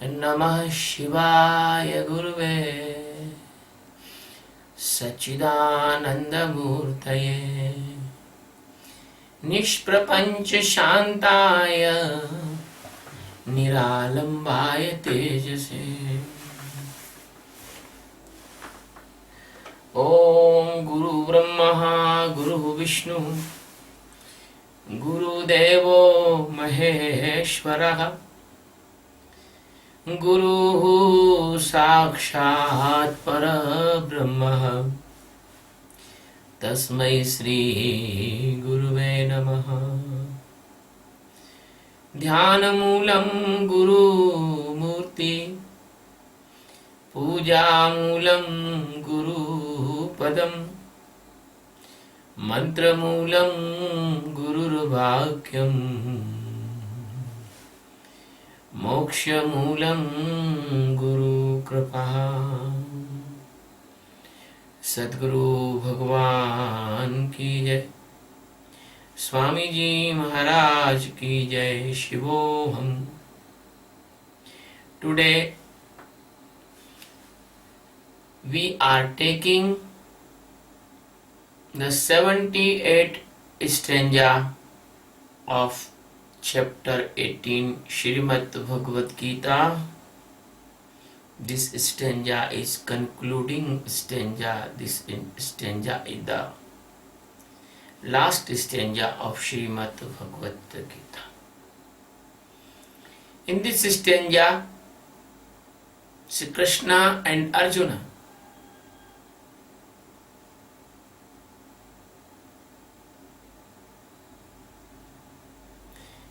नमः शिवाय गुरुवे सच्चिदानन्दमूर्तये निष्प्रपञ्च शान्ताय निरालम्बाय तेजसे। ॐ गुरु ब्रह्मा गुरु विष्णु गुरुदेवो महेश्वरः गुरुः साक्षात् परब्रह्म तस्मै श्री गुरुवे नमः। ध्यानमूलं गुरुमूर्ति पूजामूलं गुरुपदम् मन्त्रमूलं गुरुर्वाक्यम् मोक्षमूलं गुरुकृपा। सद्गुरु भगवान की जय, स्वामी जी महाराज की जय। शिवोहम। Today we are taking the 78th stanza of chapter 18 Srimad Bhagavad Geeta. This stanza is concluding stanza. This stanza is the last stanza of Srimad Bhagavad Geeta. In this stanza, Sri Krishna and Arjuna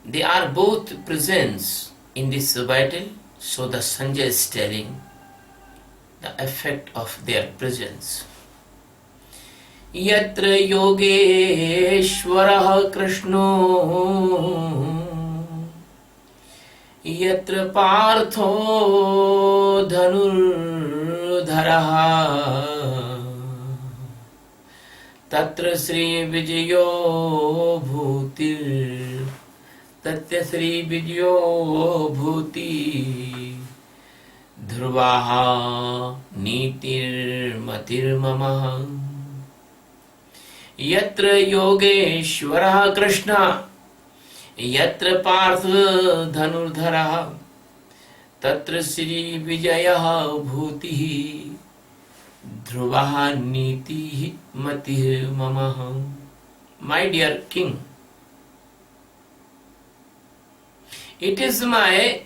they are both present in this battle, so the Sanjay is telling the effect of their presence. Yatra Yogeshwarah Krishno Yatra Partho Dhanurdharaha Tatra Sri Vijayo Bhutir तत्य Shri विजयो भूति ध्रुवाः नीतिर्मतिर्ममः। यत्र योगेश्वरः कृष्ण यत्र पार्थ धनुर्धरः तत्र श्री विजयः भूतिः ध्रुवः नीतिः मतिर्ममः। My dear king, it is my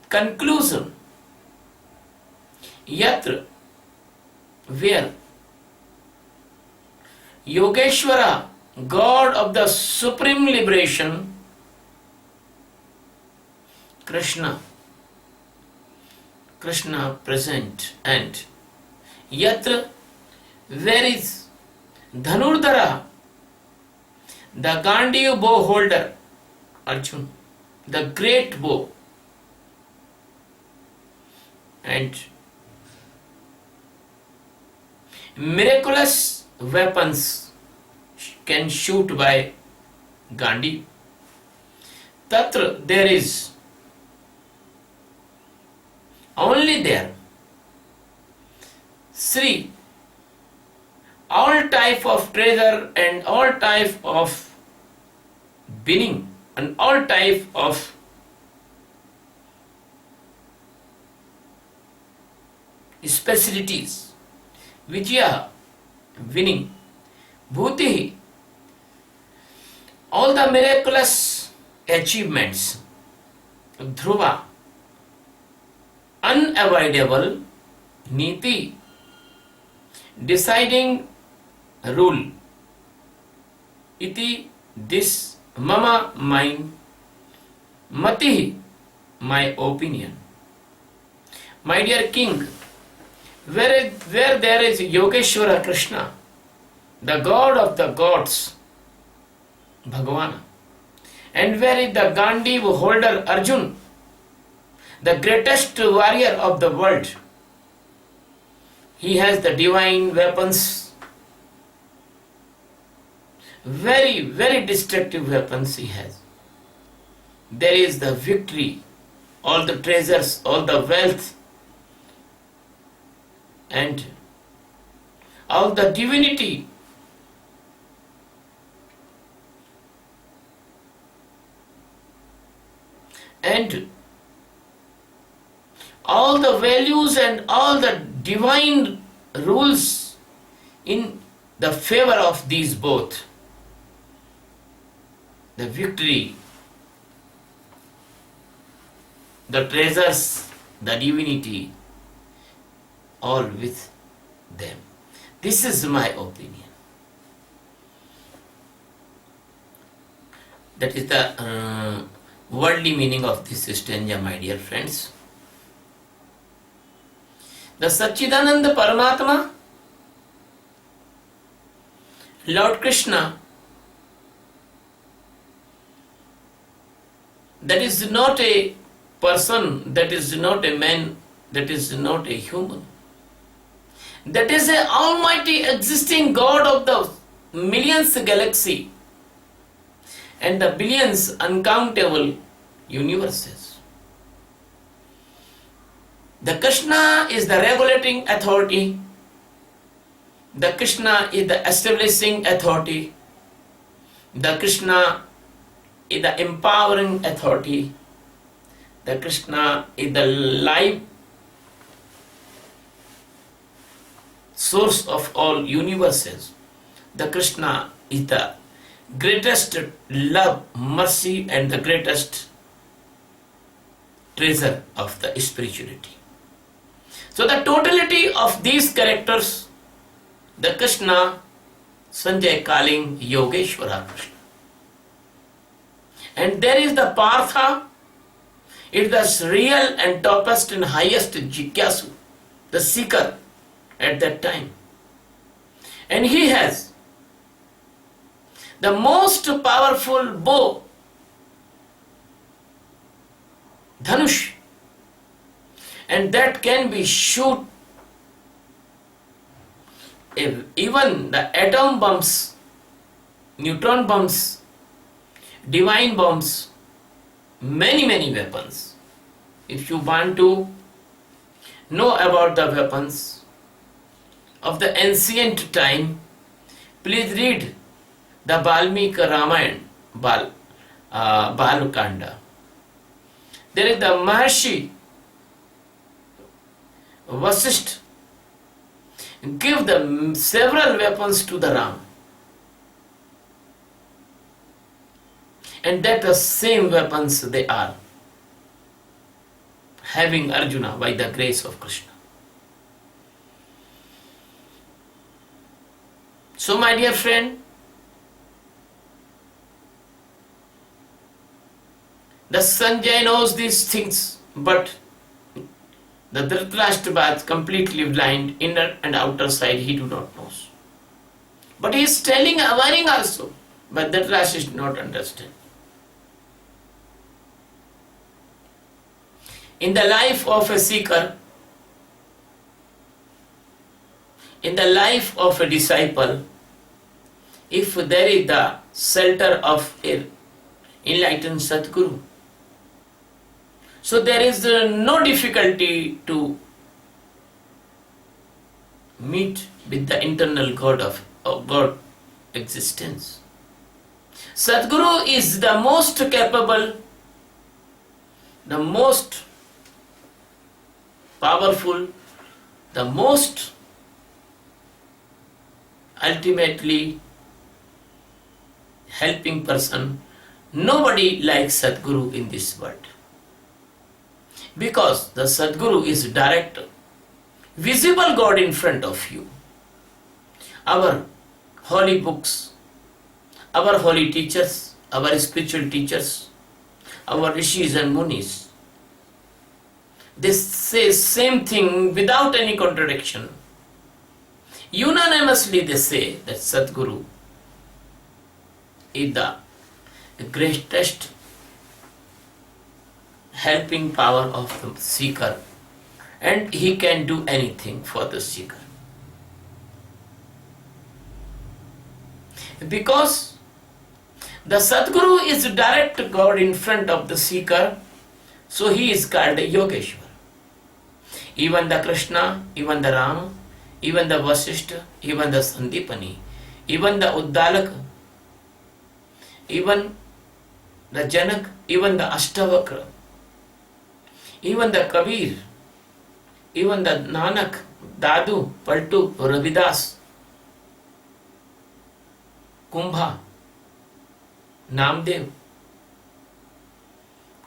conclusion. Yatra, where Yogeshwara, God of the supreme liberation, Krishna present, and Yatra, where is Dhanurdhara, the Gandiya bow holder, Arjun, the great bow, and miraculous weapons can shoot by Gandhi. Tatra, there is only there Sri, all type of treasure and all type of winning and all type of specialties, Vijaya, winning, Bhuti, all the miraculous achievements, Dhruva, unavoidable, Niti, deciding rule, Iti, this Mama, mine, Mati, my opinion. My dear king, where there is Yogeshwara Krishna, the god of the gods, Bhagavana, and where is the Gandhi holder Arjun, the greatest warrior of the world. He has the divine weapons, very destructive weapons he has. There is the victory all the treasures, all the wealth, and all the divinity. And all the values and all the divine rules in the favor of these both. The victory, the treasures, the divinity, all with them. This is my opinion. That is the worldly meaning of this stanza, my dear friends. The Satchidananda Paramatma, Lord Krishna, that is not a person, that is not a man, that is not a human. That is a almighty existing God of the millions galaxy and the billions uncountable universes. The Krishna is the regulating authority. The Krishna is the establishing authority. The Krishna is the empowering authority. The Krishna is the life source of all universes. The Krishna is the greatest love, mercy, and the greatest treasure of the spirituality. So the totality of these characters, the Krishna, Sanjay calling Yogeshwara Krishna. And there is the Partha, it is the real and topest and highest Jigyasu, the seeker at that time. And he has the most powerful bow, Dhanush, and that can be shoot even the atom bombs, neutron bombs, divine bombs, many weapons. If you want to know about the weapons of the ancient time, please read the Valmiki Ramayana, Balukanda. There is the Maharshi Vasisht give the several weapons to the Ram, and that the same weapons they are having Arjuna by the grace of Krishna. So my dear friend, the Sanjay knows these things, but the Dhritarashtra was completely blind, inner and outer side he do not know. But he is telling, warning also, but Dhritarashtra did not understand. In the life of a seeker, in the life of a disciple, if there is the shelter of an enlightened Sadguru, so there is no difficulty to meet with the internal God of God existence. Sadguru is the most capable, the most powerful, the most ultimately helping person. Nobody likes Sadguru in this world. Because the Sadguru is direct, visible God in front of you. Our holy books, our holy teachers, our spiritual teachers, our rishis and munis, they say same thing without any contradiction. Unanimously they say that Sadguru is the greatest helping power of the seeker, and he can do anything for the seeker. Because the Sadguru is direct God in front of the seeker, So he is called Yogeshwar. Even the Krishna, even the Rama, even the Vasishtha, even the Sandipani, even the Uddalaka, even the Janak, even the Ashtavakra, even the Kabir, even the Nanak, Dadu, Paltu, Ravidas, Kumbha, Namdev,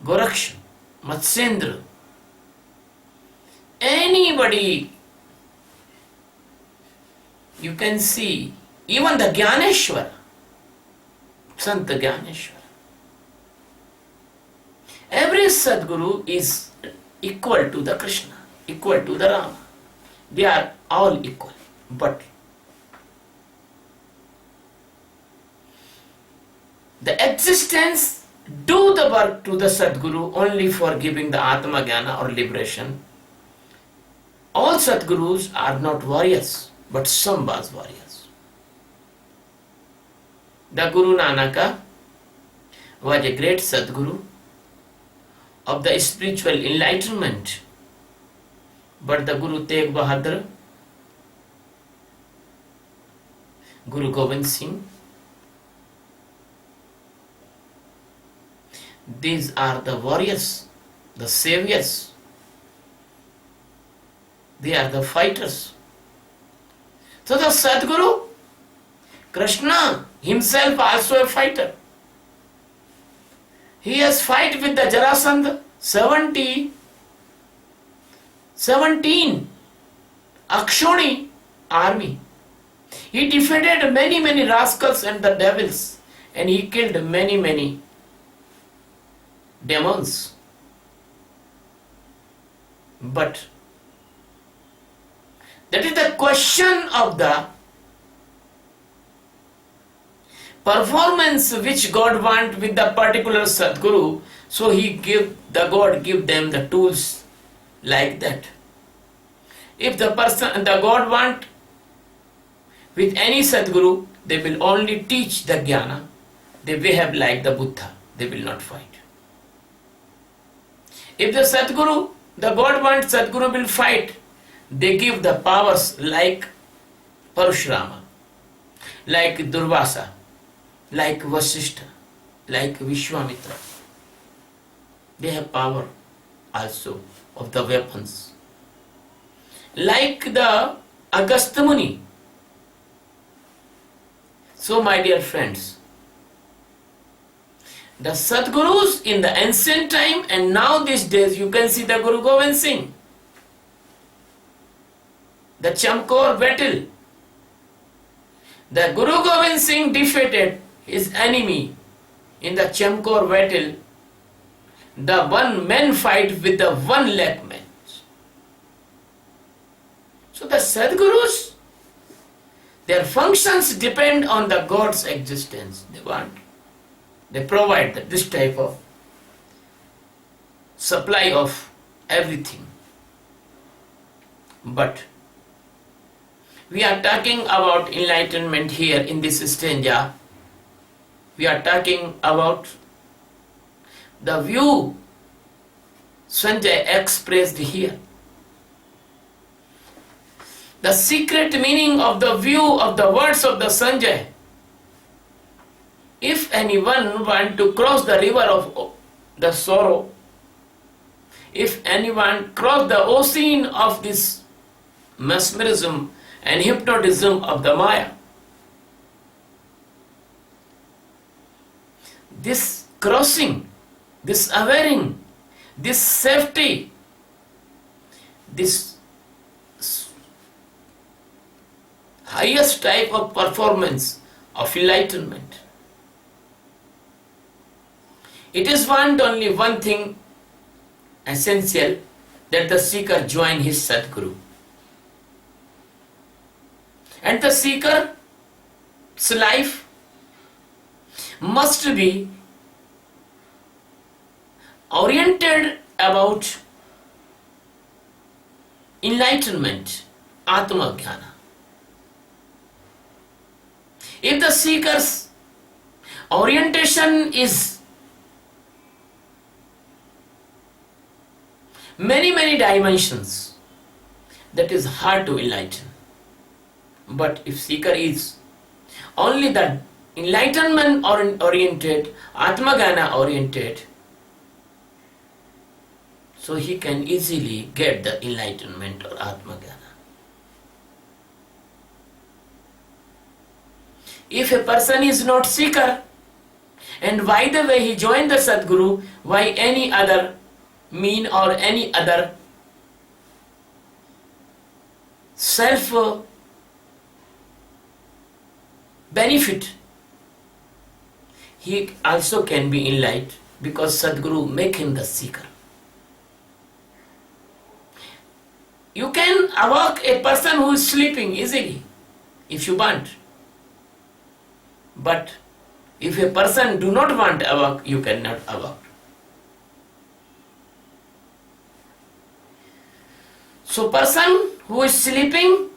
Goraksh, Matsendra, anybody you can see, even the Gyaneshwar, Sant Gyaneshwar. Every Sadguru is equal to the Krishna, equal to the Rama. They are all equal. But the existence do the work to the Sadguru only for giving the Atma Jnana or liberation. All Sadgurus are not warriors, but Sambhas warriors. The Guru Nanaka was a great Sadguru of the spiritual enlightenment, but the Guru Tegh Bahadur, Guru Gobind Singh, these are the warriors, the saviors. They are the fighters. So the Sadguru, Krishna himself also a fighter. He has fight with the Jarasandha 17 Akshoni army. He defeated many rascals and the devils, and he killed many demons. But that is the question of the performance which God want with the particular Sadguru. So God give them the tools like that. If the God want with any Sadguru, they will only teach the Jnana. They behave like the Buddha. They will not fight. If the God wants Sadguru will fight, they give the powers like Parashurama, like Durvasa, like Vasishtha, like Vishwamitra. They have power also of the weapons. Like the Agastya Muni. So my dear friends, the Sadgurus in the ancient time and now these days, you can see the Guru Gobind Singh, the Chamkor battle. The Guru Gobind Singh defeated his enemy in the Chamkor battle. The one man fight with the 1 lakh men. So the Sadgurus, their functions depend on the God's existence. They provide this type of supply of everything. But we are talking about enlightenment here in this stanza. We are talking about the view Sanjay expressed here. The secret meaning of the view of the words of the Sanjay. If anyone want to cross the river of the sorrow, if anyone cross the ocean of this mesmerism and hypnotism of the Maya, this crossing, this awareing, this safety, this highest type of performance of enlightenment. It is only one thing essential, that the seeker join his Sadguru. And the seeker's life must be oriented about enlightenment, Atma Jnana. If the seeker's orientation is many dimensions that is hard to enlighten. But if seeker is only the enlightenment oriented, Atmagana oriented, so he can easily get the enlightenment or Atmagana. If a person is not seeker, and by the way he joined the Sadguru, why any other mean or any other self benefit, he also can be enlightened because Sadguru make him the seeker. You can awake a person who is sleeping easily if you want. But if a person do not want to awake, you cannot awake. So person who is sleeping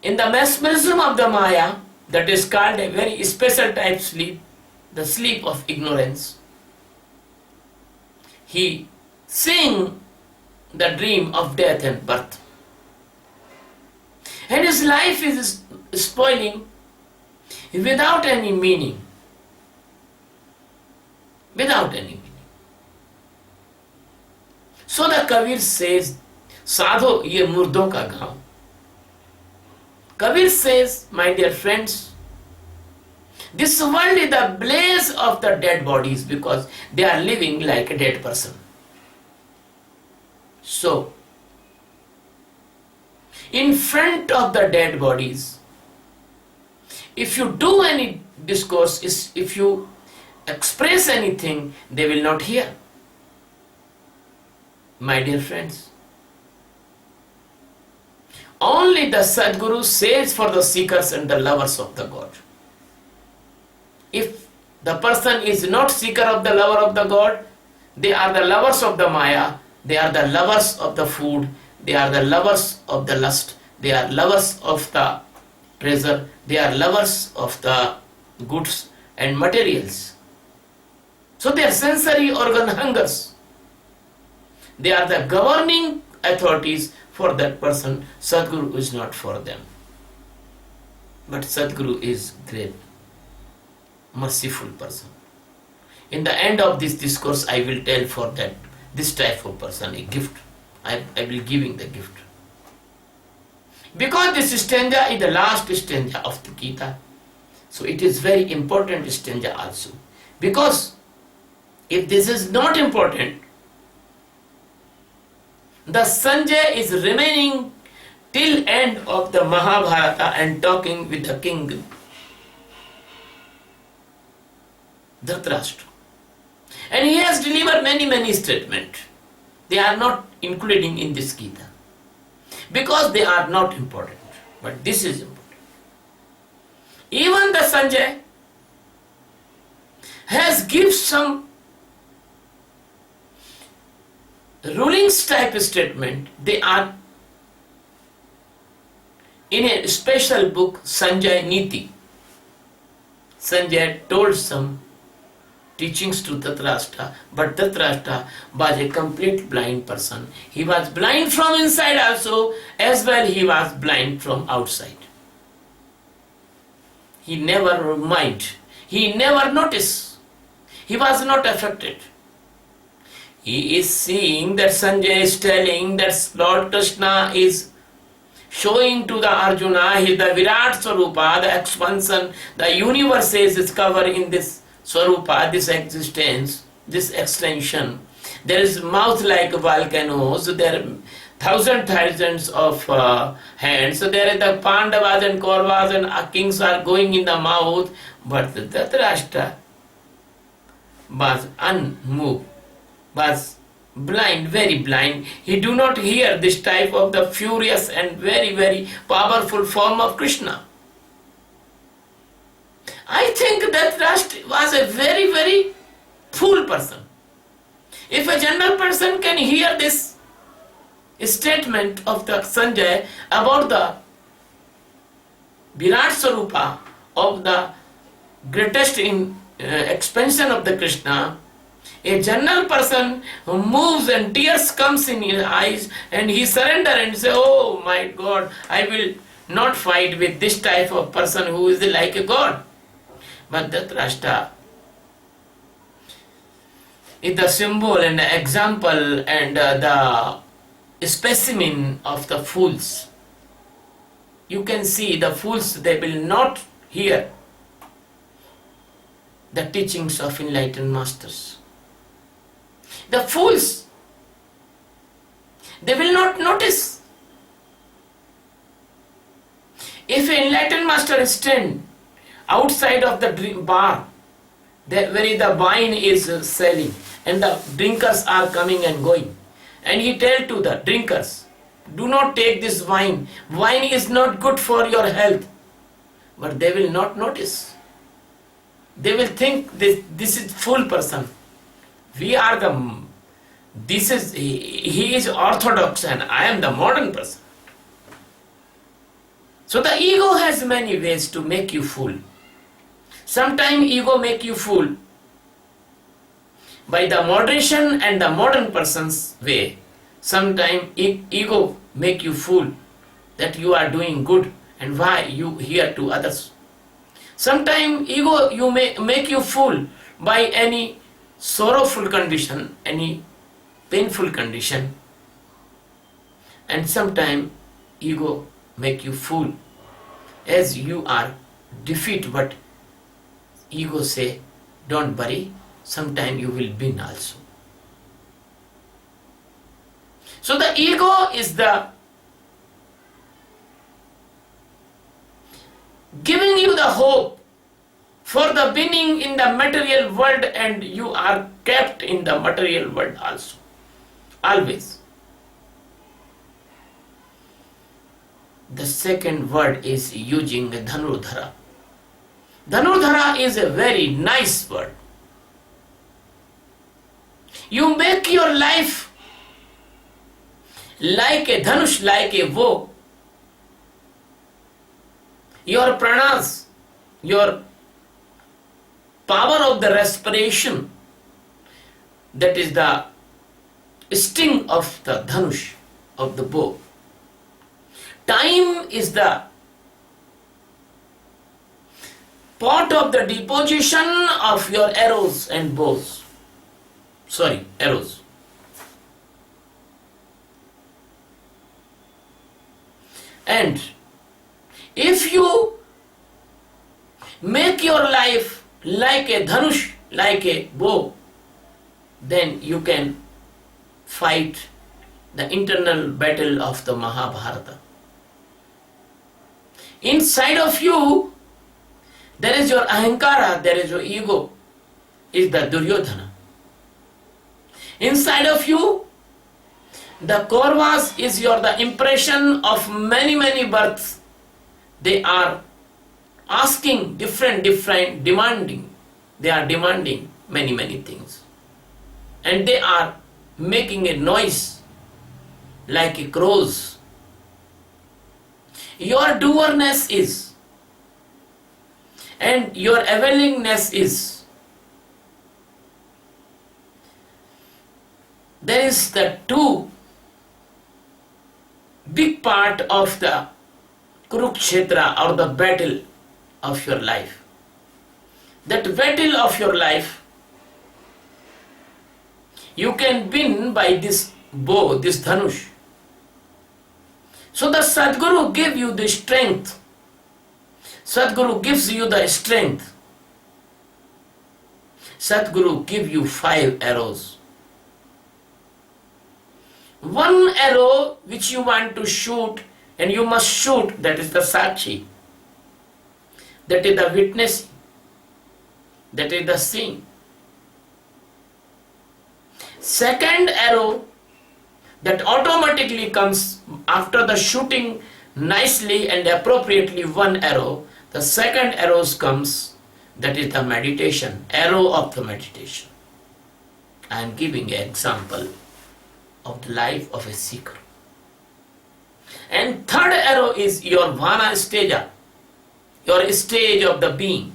in the mesmerism of the Maya, that is called a very special type sleep, the sleep of ignorance. He seeing the dream of death and birth. And his life is spoiling without any meaning. Without any meaning. So the Kabir says, Sadho ye murdon ka gaon. Kabir says, my dear friends, this world is the blaze of the dead bodies because they are living like a dead person. So, in front of the dead bodies, if you do any discourse, if you express anything, they will not hear. My dear friends, only the Sadguru says for the seekers and the lovers of the God. If the person is not seeker of the lover of the God, they are the lovers of the Maya, they are the lovers of the food, they are the lovers of the lust, they are lovers of the treasure, they are lovers of the goods and materials. So they are sensory organ hungers. They are the governing authorities for that person. Sadguru is not for them. But Sadguru is great, merciful person. In the end of this discourse, I will tell for that this type of person a gift. I will giving the gift. Because this stanza is the last stanza of the Gita, so it is very important stanza also. Because if this is not important, the Sanjay is remaining till end of the Mahabharata and talking with the king Dhritarashtra. And he has delivered many statements. They are not including in this Gita because they are not important. But this is important. Even the Sanjay has given some rulings type statement. They are in a special book, Sanjay Niti. Sanjay told some teachings to Dhritarashtra, but Dhritarashtra was a complete blind person. He was blind from inside also, as well he was blind from outside. He never mind. He never noticed. He was not affected. He is seeing that Sanjay is telling that Lord Krishna is showing to the Arjuna the Virat Swarupa, the expansion, the universe is discovered in this Swarupa, this existence, this extension. There is mouth like volcanoes, there are thousands of hands. So there is the Pandavas and Kauravas and kings are going in the mouth, but the Dhritarashtra was unmoved, was blind, very blind. He do not hear this type of the furious and very powerful form of Krishna. I think that Dhritarashtra was a very fool person. If a general person can hear this statement of the Sanjay about the Virat Swarupa of the greatest expansion of the Krishna, A general person who moves and tears comes in his eyes and he surrender and say, oh my God, I will not fight with this type of person who is like a God. But Dhritarashtra is the symbol and the example and the specimen of the fools. You can see the fools, they will not hear the teachings of enlightened masters. The fools, they will not notice. If an enlightened master stand outside of the bar, where the wine is selling and the drinkers are coming and going, and he tell to the drinkers, do not take this wine. Wine is not good for your health. But they will not notice. They will think this is fool person. He is orthodox and I am the modern person. So the ego has many ways to make you fool. Sometimes ego make you fool by the moderation and the modern person's way. Sometimes ego make you fool that you are doing good and why you hear to others. Sometimes ego you make you fool by any sorrowful condition, any painful condition, and sometimes ego make you fool as you are defeat, but ego say don't worry, sometime you will win also. So the ego is the giving you the hope for the winning in the material world, and you are kept in the material world also, always. The second word is using Dhanurdhara. Dhanurdhara is a very nice word. You make your life like a dhanush, like a bow. Your pranas, your power of the respiration, that is the sting of the dhanush, of the bow. Time is the part of the deposition of your arrows and bows. Arrows. And if you make your life like a dhanush, like a bow, then you can fight the internal battle of the Mahabharata. Inside of you, there is your ahankara, there is your ego, is the Duryodhana. Inside of you, the Kauravas is the impression of many births. They are asking different, demanding. They are demanding many things. And they are making a noise like a crows. Your doerness is, and your availingness is. There is the two big part of the Kurukshetra, or the battle of your life. That battle of your life you can win by this bow, this dhanush. So the Sadguru gives you the strength. Sadguru gives you the strength. Sadguru gives you 5 arrows. One arrow which you want to shoot, and you must shoot, that is the Sakshi. That is the witness. That is the seeing. Second arrow that automatically comes after the shooting nicely and appropriately one arrow, the second arrow comes, that is the meditation, arrow of the meditation. I am giving an example of the life of a seeker. And third arrow is your Vana Steja, your stage of the being.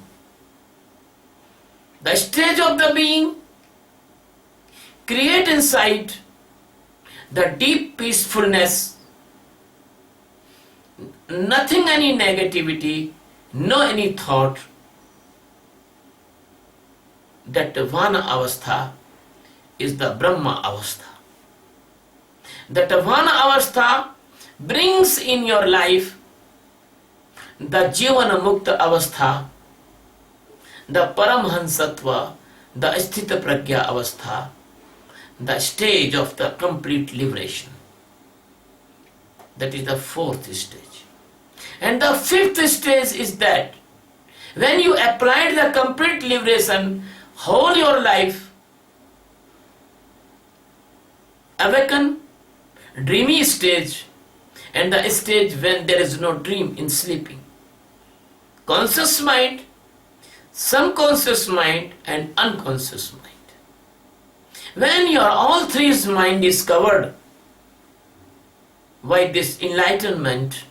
The stage of the being create inside the deep peacefulness, nothing, any negativity, no any thought. That Vana Avastha is the Brahma Avastha. That Vana Avastha brings in your life the Jivana Mukta Avastha, the Paramhansatva, the Sthita Pragya Avastha, the stage of the complete liberation. That is the fourth stage. And the fifth stage is that when you applied the complete liberation, whole your life, awaken, dreamy stage, and the stage when there is no dream in sleeping. Conscious mind, subconscious mind, and unconscious mind. When your all three mind is covered by this enlightenment,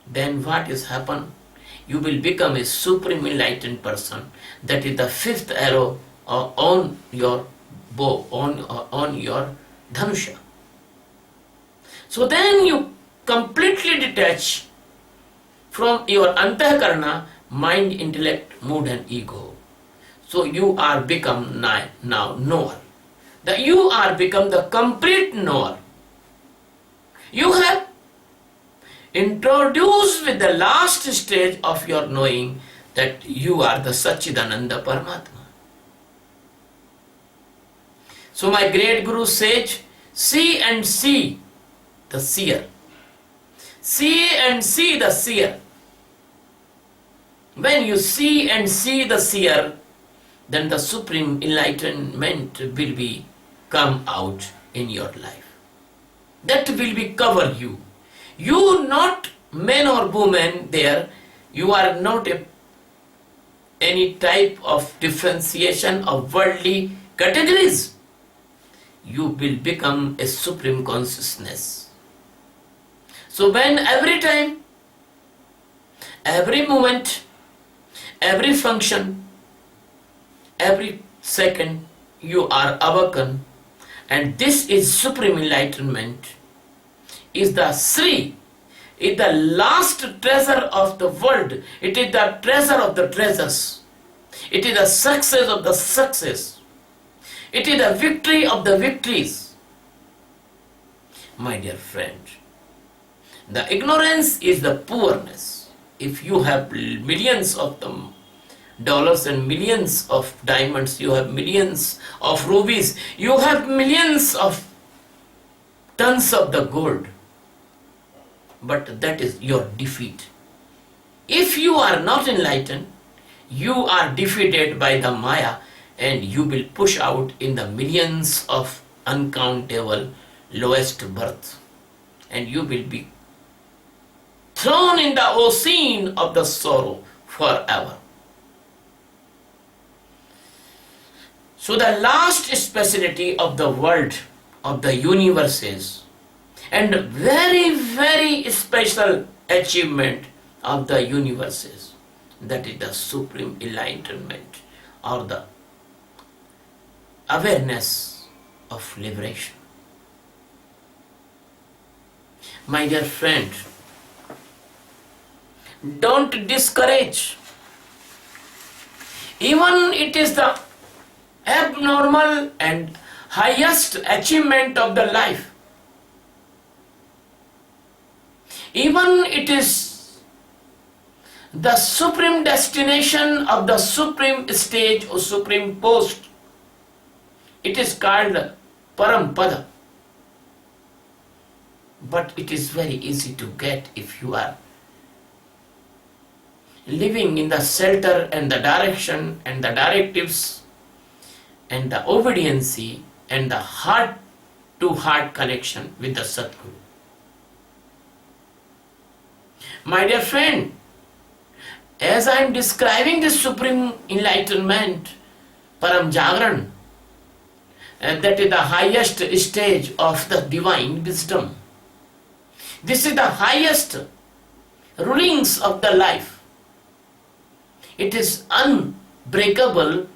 then what is happen? You will become a supreme enlightened person. That is the fifth arrow on your bow, on your dhanusha. So then you completely detach from your antakarana, mind, intellect, mood and ego. So you are become now knower. That you are become the complete knower. You have introduced with the last stage of your knowing that you are the Satchidananda Paramatma. So my great Guru says, see and see the seer. See and see the seer. When you see and see the seer, then the supreme enlightenment will be come out in your life. That will be cover you. You not man or woman there, you are not any type of differentiation of worldly categories. You will become a supreme consciousness. So when every time, every moment, every function, every second you are awakened, and this is supreme enlightenment, is the Sri, is the last treasure of the world. It is the treasure of the treasures. It is the success of the success. It is the victory of the victories. My dear friend, the ignorance is the poorness. If you have millions of them, dollars and millions of diamonds, you have millions of rubies, you have millions of tons of the gold, but that is your defeat. If you are not enlightened, you are defeated by the Maya, and you will push out in the millions of uncountable lowest birth, and you will be thrown in the ocean of the sorrow forever. So the last speciality of the world, of the universes, and very, very special achievement of the universes, that is the supreme enlightenment or the awareness of liberation. My dear friend, don't discourage. Even it is the abnormal and highest achievement of the life. Even it is the supreme destination of the supreme stage or supreme post. It is called Parampada. But it is very easy to get if you are living in the shelter and the direction and the directives and the obedience and the heart-to-heart connection with the Sadguru. My dear friend, as I am describing the supreme enlightenment, Param Jagran, and that is the highest stage of the divine wisdom. This is the highest rulings of the life. It is unbreakable,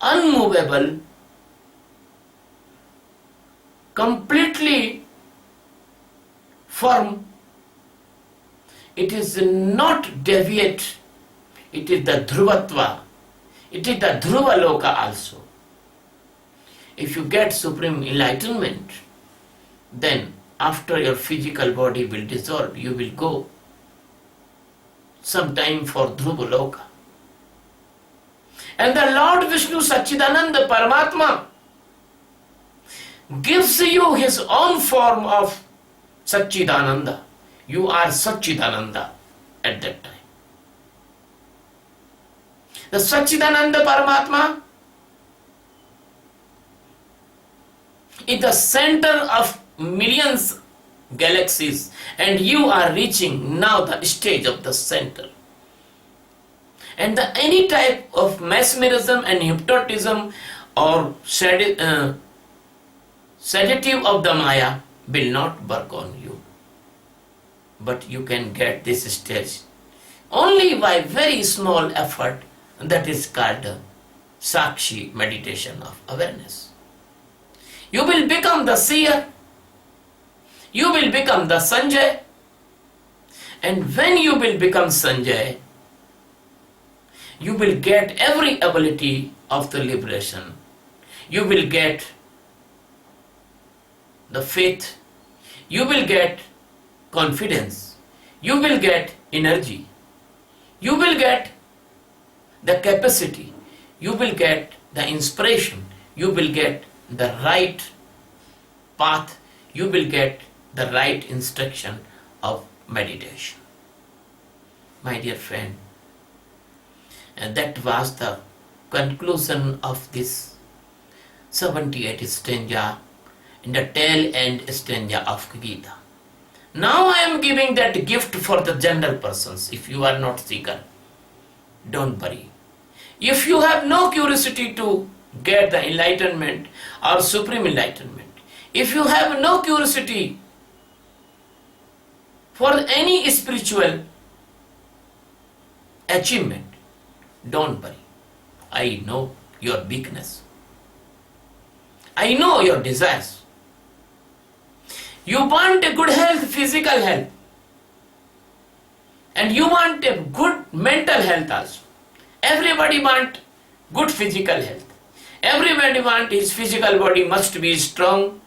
unmovable, completely firm. It is not deviate. It is the dhruvatva. It is the dhruva loka also. If you get supreme enlightenment, then after your physical body will dissolve, you will go sometime for dhruva loka. And the Lord Vishnu Sachidananda Paramatma gives you his own form of Sachidananda. You are Sachidananda at that time. The Sachidananda Paramatma is the center of millions galaxies, and you are reaching now the stage of the center. And any type of mesmerism and hypnotism or sedative of the Maya will not work on you. But you can get this stage only by very small effort, that is called Sakshi meditation of awareness. You will become the seer, you will become the Sanjay, and when you will become Sanjay, you will get every ability of the liberation. You will get the faith, you will get confidence, you will get energy, you will get the capacity, you will get the inspiration, you will get the right path, you will get the right instruction of meditation. My dear friend, and that was the conclusion of this 78th stanza in the tail end stanza of Geeta. Now I am giving that gift for the general persons. If you are not seeker, don't worry. If you have no curiosity to get the enlightenment or supreme enlightenment, if you have no curiosity for any spiritual achievement, don't worry. I know your weakness. I know your desires. You want a good health, physical health. And you want a good mental health also. Everybody want good physical health. Everybody want his physical body must be strong,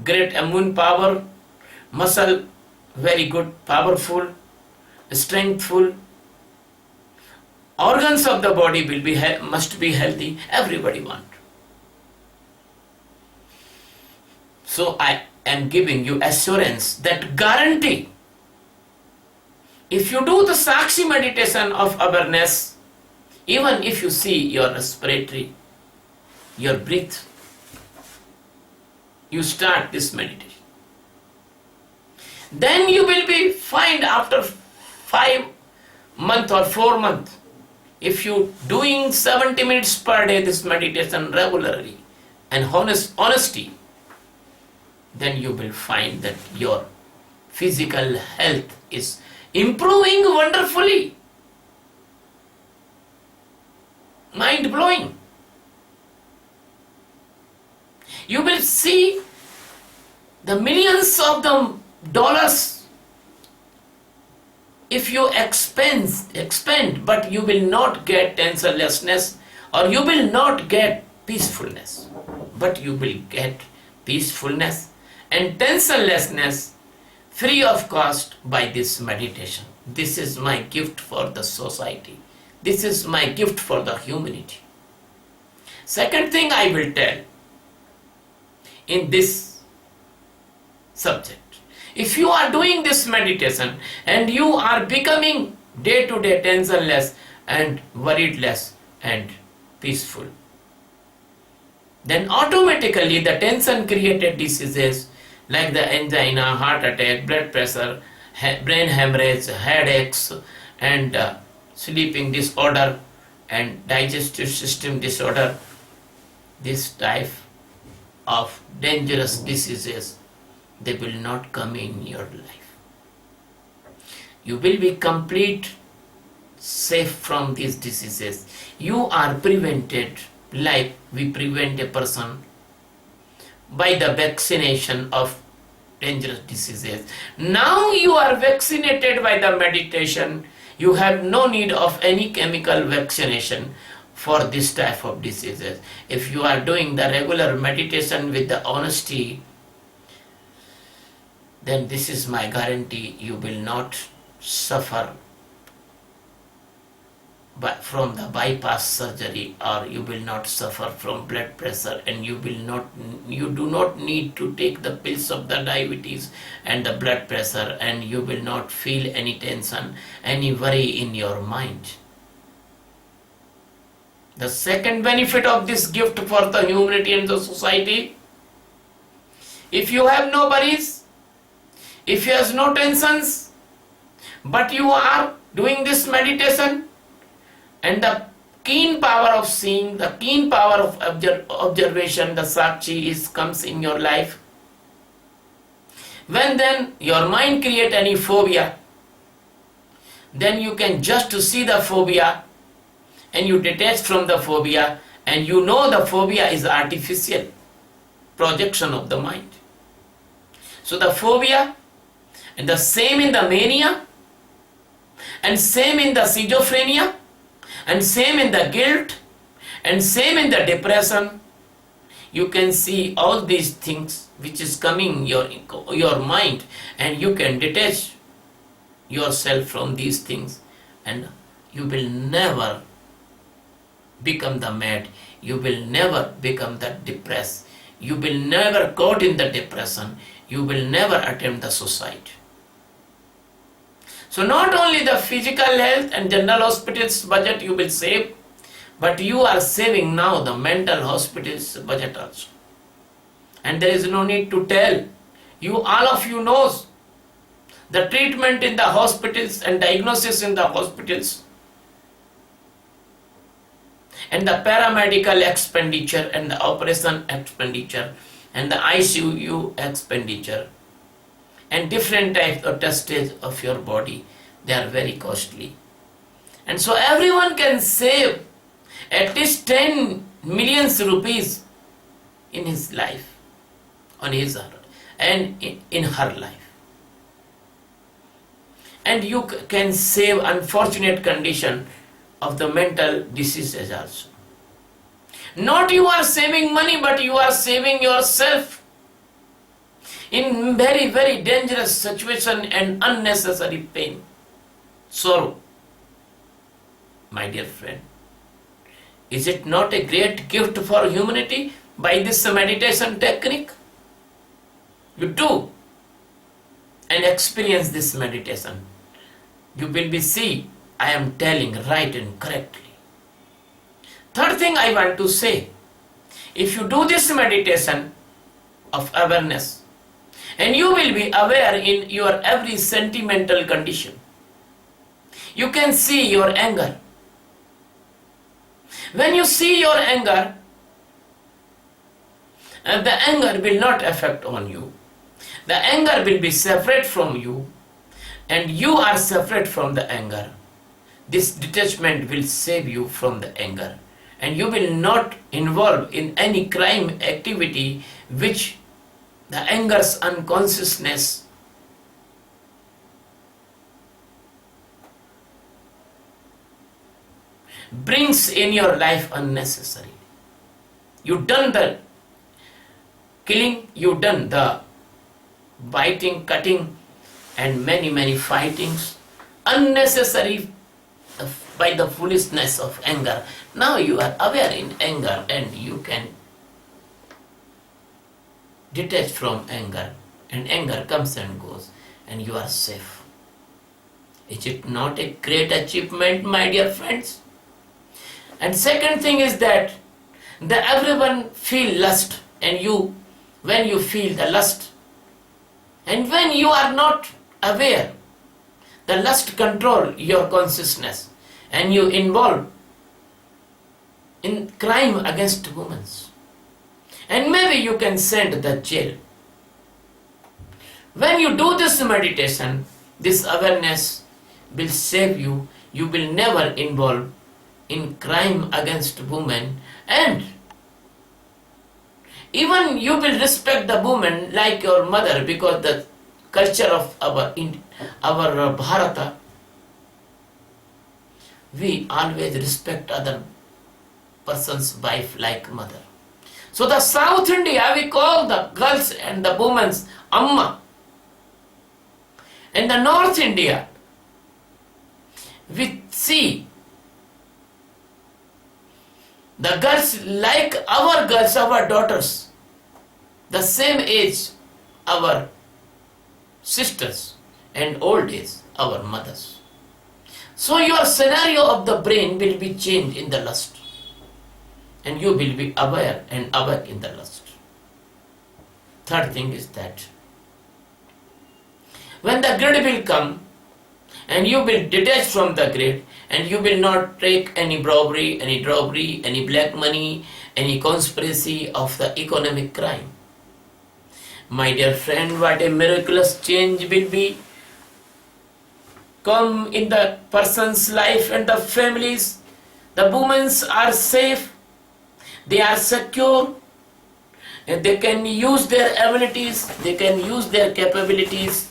great immune power, muscle very good, powerful, strengthful. Organs of the body must be healthy. Everybody want. So I am giving you assurance, that guarantee. If you do the Sakshi meditation of awareness, even if you see your respiratory, your breath, you start this meditation, then you will be find after 5 months or 4 months, if you doing 70 minutes per day this meditation regularly and honesty, then you will find that your physical health is improving wonderfully. Mind blowing. You will see the millions of the dollars if you expend, but you will not get tensionlessness, or you will not get peacefulness, but you will get peacefulness and tensionlessness free of cost by this meditation. This is my gift for the society. This is my gift for the humanity. Second thing I will tell in this subject. If you are doing this meditation and you are becoming day to day tensionless and worried less and peaceful, then automatically the tension created diseases like the angina, heart attack, blood pressure, brain hemorrhage, headaches, and sleeping disorder and digestive system disorder, this type of dangerous diseases, they will not come in your life. You will be complete safe from these diseases. You are prevented like we prevent a person by the vaccination of dangerous diseases. Now you are vaccinated by the meditation. You have no need of any chemical vaccination for this type of diseases. If you are doing the regular meditation with the honesty, then this is my guarantee, you will not suffer from the bypass surgery, or you will not suffer from blood pressure, and you do not need to take the pills of the diabetes and the blood pressure, and you will not feel any tension, any worry in your mind. The second benefit of this gift for the humanity and the society, if you have no worries, if you have no tensions, but you are doing this meditation, and the keen power of seeing, the keen power of observation, the sakshi comes in your life. When then your mind create any phobia, then you can just see the phobia and you detach from the phobia, and you know the phobia is artificial projection of the mind. So the phobia, and the same in the mania, and same in the schizophrenia, and same in the guilt, and same in the depression. You can see all these things which is coming your mind, and you can detach yourself from these things, and you will never become the mad, you will never become the depressed, you will never caught in the depression, you will never attempt the suicide. So not only the physical health and general hospitals budget you will save, but you are saving now the mental hospitals budget also. And there is no need to tell. You, all of you knows the treatment in the hospitals and diagnosis in the hospitals, and the paramedical expenditure and the operation expenditure and the ICU expenditure and different types of testage of your body, they are very costly. And so everyone can save at least 10 million rupees in his life, on his or her, and in her life. And you can save unfortunate condition of the mental diseases also. Not you are saving money, but you are saving yourself in very, very dangerous situation and unnecessary pain, sorrow. My dear friend, is it not a great gift for humanity by this meditation technique? You do and experience this meditation. You will be see I am telling right and correctly. Third thing I want to say, if you do this meditation of awareness, and you will be aware in your every sentimental condition, you can see your anger. When you see your anger, the anger will not affect on you. The anger will be separate from you, and you are separate from the anger. This detachment will save you from the anger, and you will not involve in any crime activity which the anger's unconsciousness brings in your life unnecessarily. You done the killing, you done the biting, cutting, and many fightings unnecessary by the foolishness of anger. Now you are aware in anger, and you can detach from anger, and anger comes and goes, and you are safe. Is it not a great achievement, my dear friends? And second thing is that everyone feel lust, and when you feel the lust, and when you are not aware, the lust control your consciousness, and you involve in crime against women, and maybe you can send the jail. When you do this meditation, this awareness will save you. You will never involve in crime against women, and Even you will respect the woman like your mother, because the culture of our Bharata, we always respect other person's wife like mother. So the South India, we call the girls and the women's Amma. In the North India, we see the girls like our girls, our daughters, the same age, our sisters, and old age, our mothers. So your scenario of the brain will be changed in the lust, and you will be aware and awake in the lust. Third thing is that when the greed will come, and you will detach from the greed, and you will not take any robbery, any black money, any conspiracy of the economic crime. My dear friend, what a miraculous change will be come in the person's life and the families. The women are safe, they are secure, and they can use their abilities, they can use their capabilities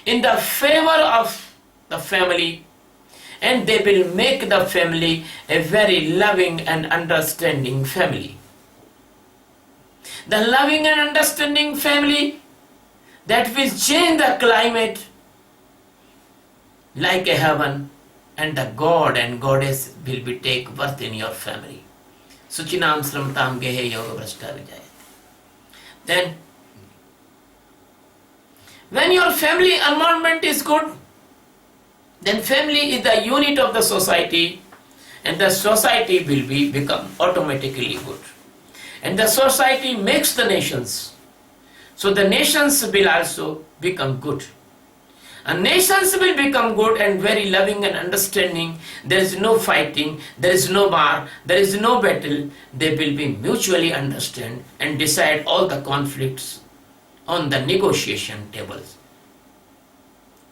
in the favor of the family, and they will make the family a very loving and understanding family. The loving and understanding family that will change the climate like a heaven, and the God and Goddess will be take birth in your family. Suchinam Sramtam Gehe Yoga Brashta Vijaya. Then, when your family environment is good, then family is the unit of the society, and the society will become automatically good. And the society makes the nations. So the nations will also become good. And nations will become good and very loving and understanding. There is no fighting, there is no war, there is no battle. They will be mutually understand and decide all the conflicts on the negotiation tables.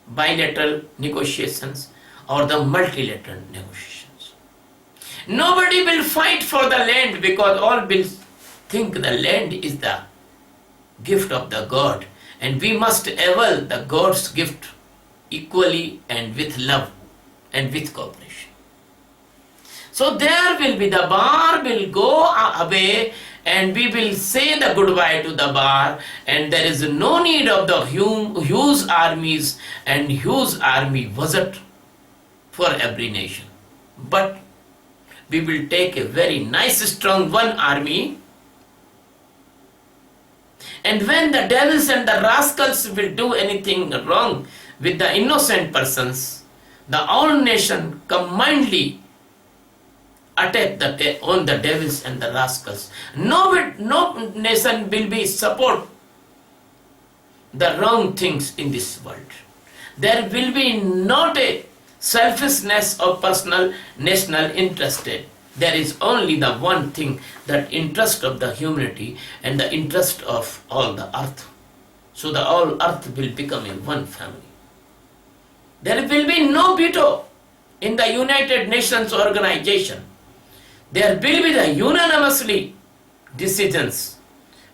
Bilateral negotiations or the multilateral negotiations. Nobody will fight for the land, because all will think the land is the gift of the God, and we must avail the God's gift equally and with love and with cooperation. So there will be, the bar will go away, and we will say the goodbye to the bar, and there is no need of the huge armies and huge army visit for every nation. But we will take a very nice strong one army, and when the devils and the rascals will do anything wrong with the innocent persons, the whole nation combinedly attack on the devils and the rascals. No nation will be support the wrong things in this world. There will be not a selfishness of personal national interest. There is only the one thing, that interest of the humanity and the interest of all the earth. So the all earth will become a one family. There will be no veto in the United Nations organization. There will be the unanimously decisions,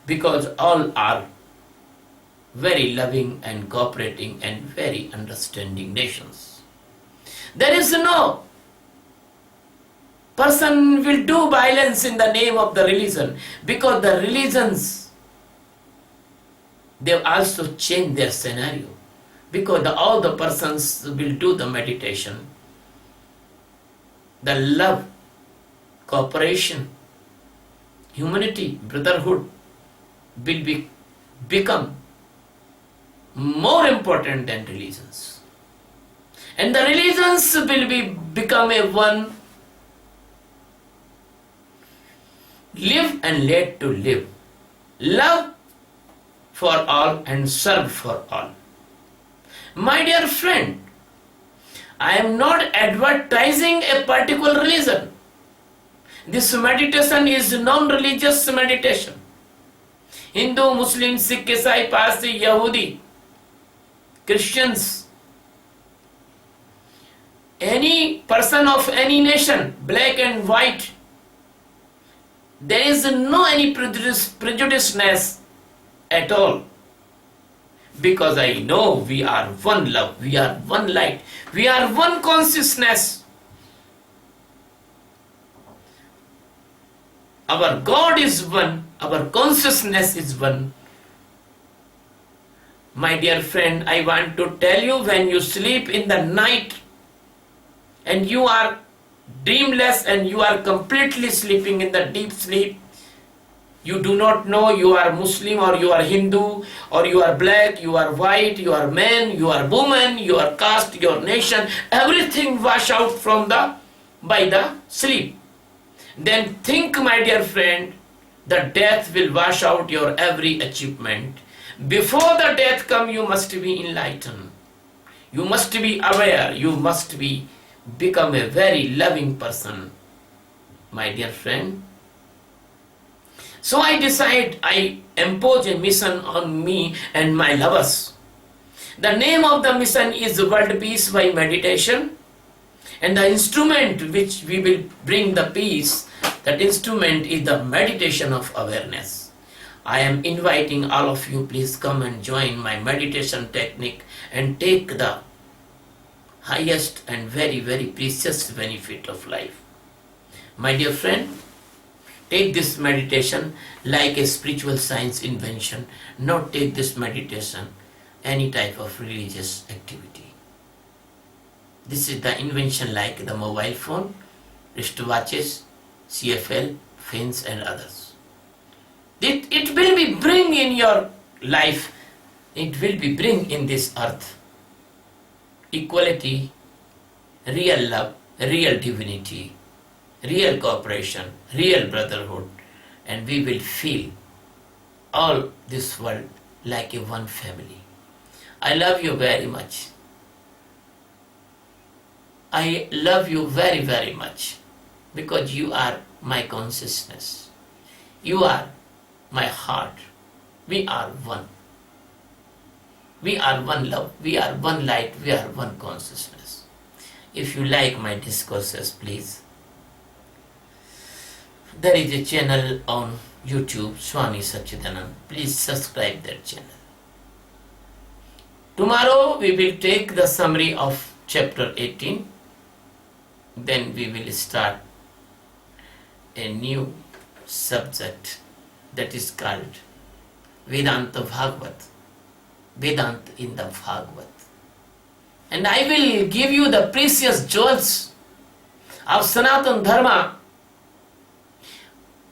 because all are very loving and cooperating and very understanding nations. There is no person will do violence in the name of the religion, because the religions, they also change their scenario, because all the persons will do the meditation, the love, cooperation, humanity, brotherhood will become more important than religions. And the religions will become a one, live and let to live, love for all and serve for all. My dear friend, I am not advertising a particular religion. This meditation is non-religious meditation. Hindu, Muslim, Sikh, Isai, Parsi, Yahudi, Christians, any person of any nation, black and white, There is no any prejudiceness at all. Because I know we are one love, we are one light, we are one consciousness. Our God is one, our consciousness is one. My dear friend, I want to tell you, when you sleep in the night and you are dreamless and you are completely sleeping in the deep sleep, you do not know you are Muslim or you are Hindu or you are black, you are white, you are man, you are woman, you are caste, your nation, everything wash out by the sleep. Then think, my dear friend, the death will wash out your every achievement. Before the death come, you must be enlightened. You must be aware. You must become a very loving person, my dear friend. So I impose a mission on me and my lovers. The name of the mission is World Peace by Meditation. And the instrument which we will bring the peace, that instrument is the meditation of awareness. I am inviting all of you, please come and join my meditation technique and take the highest and very, very precious benefit of life. My dear friend, take this meditation like a spiritual science invention, not take this meditation any type of religious activity. This is the invention like the mobile phone, wristwatches, CFL, fins and others. It will be bring in your life, it will be bring in this earth equality, real love, real divinity, real cooperation, real brotherhood, and we will feel all this world like a one family. I love you very much. I love you very, very much because you are my consciousness. You are my heart. We are one. We are one love. We are one light. We are one consciousness. If you like my discourses, please. There is a channel on YouTube, Swami Sachidanand. Please subscribe that channel. Tomorrow we will take the summary of chapter 18. Then we will start a new subject that is called Vedanta Bhagavat. Vedanta in the Bhagavat. And I will give you the precious jewels of Sanatana Dharma.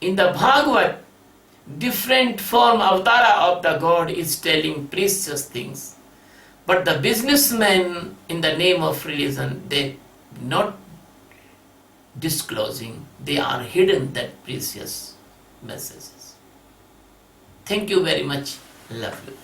In the Bhagavat, different form avatara of the God is telling precious things. But the businessmen in the name of religion, they not disclosing, they are hidden that precious messages. Thank you very much. Love you.